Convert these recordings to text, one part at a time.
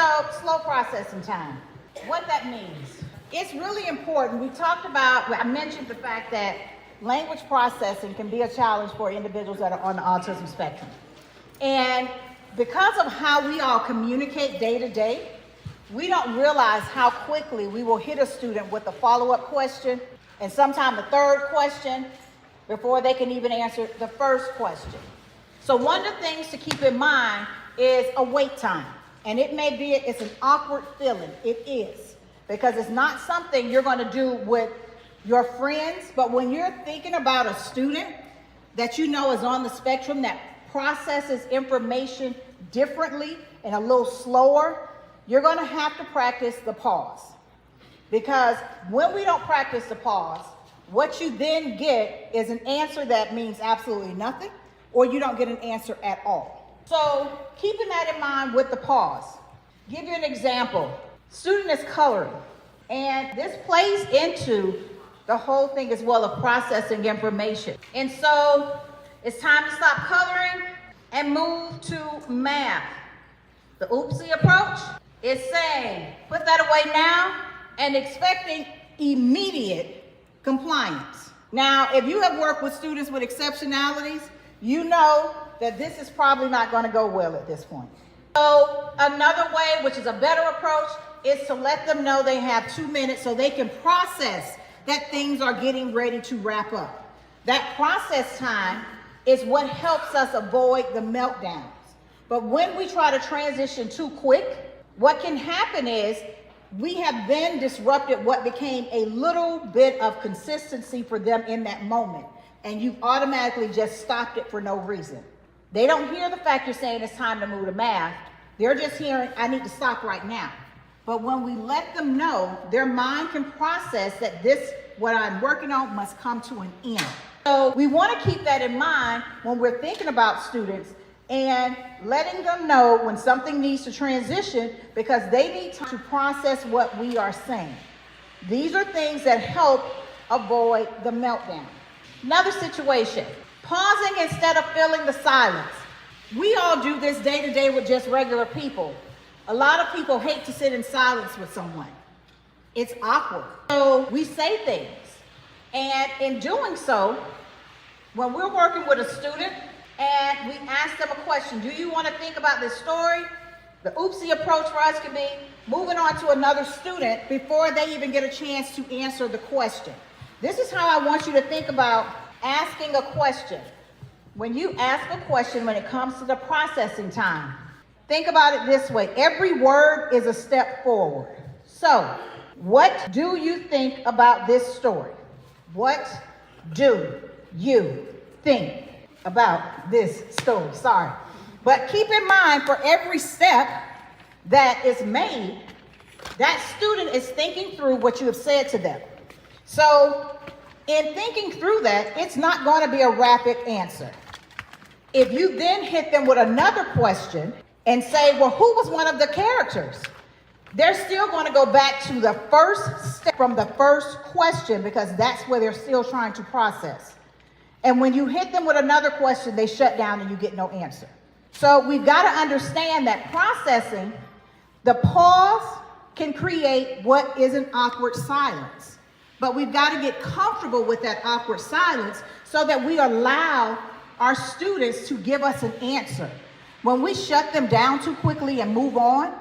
So, slow processing time. What that means. It's really important. I mentioned the fact that language processing can be a challenge for individuals that are on the autism spectrum. And because of how we all communicate day to day, we don't realize how quickly we will hit a student with a follow-up question and sometimes a third question before they can even answer the first question. So one of the things to keep in mind is a wait time. And it's an awkward feeling. It is. Because it's not something you're going to do with your friends, but when you're thinking about a student that you know is on the spectrum that processes information differently and a little slower, you're going to have to practice the pause. Because when we don't practice the pause, what you then get is an answer that means absolutely nothing, or you don't get an answer at all. So keeping that in mind with the pause, give you an example. Student is coloring, and this plays into the whole thing as well of processing information. And so it's time to stop coloring and move to math. The oopsie approach is saying, put that away now and expecting immediate compliance. Now, if you have worked with students with exceptionalities, you know that this is probably not going to go well at this point. So another way, which is a better approach, is to let them know they have 2 minutes so they can process that things are getting ready to wrap up. That process time is what helps us avoid the meltdowns. But when we try to transition too quick, what can happen is we have then disrupted what became a little bit of consistency for them in that moment. And you've automatically just stopped it for no reason. They don't hear the fact you're saying it's time to move to math. They're just hearing, I need to stop right now. But when we let them know, their mind can process that what I'm working on must come to an end. So we want to keep that in mind when we're thinking about students and letting them know when something needs to transition because they need time to process what we are saying. These are things that help avoid the meltdown. Another situation, pausing instead of filling the silence. We all do this day to day with just regular people. A lot of people hate to sit in silence with someone. It's awkward. So we say things. And in doing so, when we're working with a student and we ask them a question, do you want to think about this story? The oopsie approach for us can be moving on to another student before they even get a chance to answer the question. This is how I want you to think about asking a question. When you ask a question when it comes to the processing time, think about it this way. Every word is a step forward. So, what do you think about this story? What do you think about this story? Sorry. But keep in mind, for every step that is made, that student is thinking through what you have said to them. So, in thinking through that, it's not going to be a rapid answer. If you then hit them with another question and say, well, who was one of the characters? They're still going to go back to the first step from the first question because that's where they're still trying to process. And when you hit them with another question, they shut down and you get no answer. So we've got to understand that processing, the pause can create what is an awkward silence. But we've got to get comfortable with that awkward silence so that we allow our students to give us an answer. When we shut them down too quickly and move on,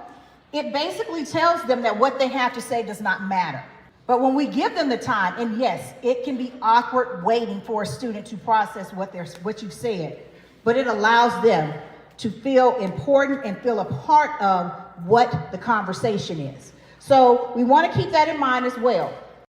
it basically tells them that what they have to say does not matter. But when we give them the time, and yes, it can be awkward waiting for a student to process what you've said, but it allows them to feel important and feel a part of what the conversation is. So we want to keep that in mind as well.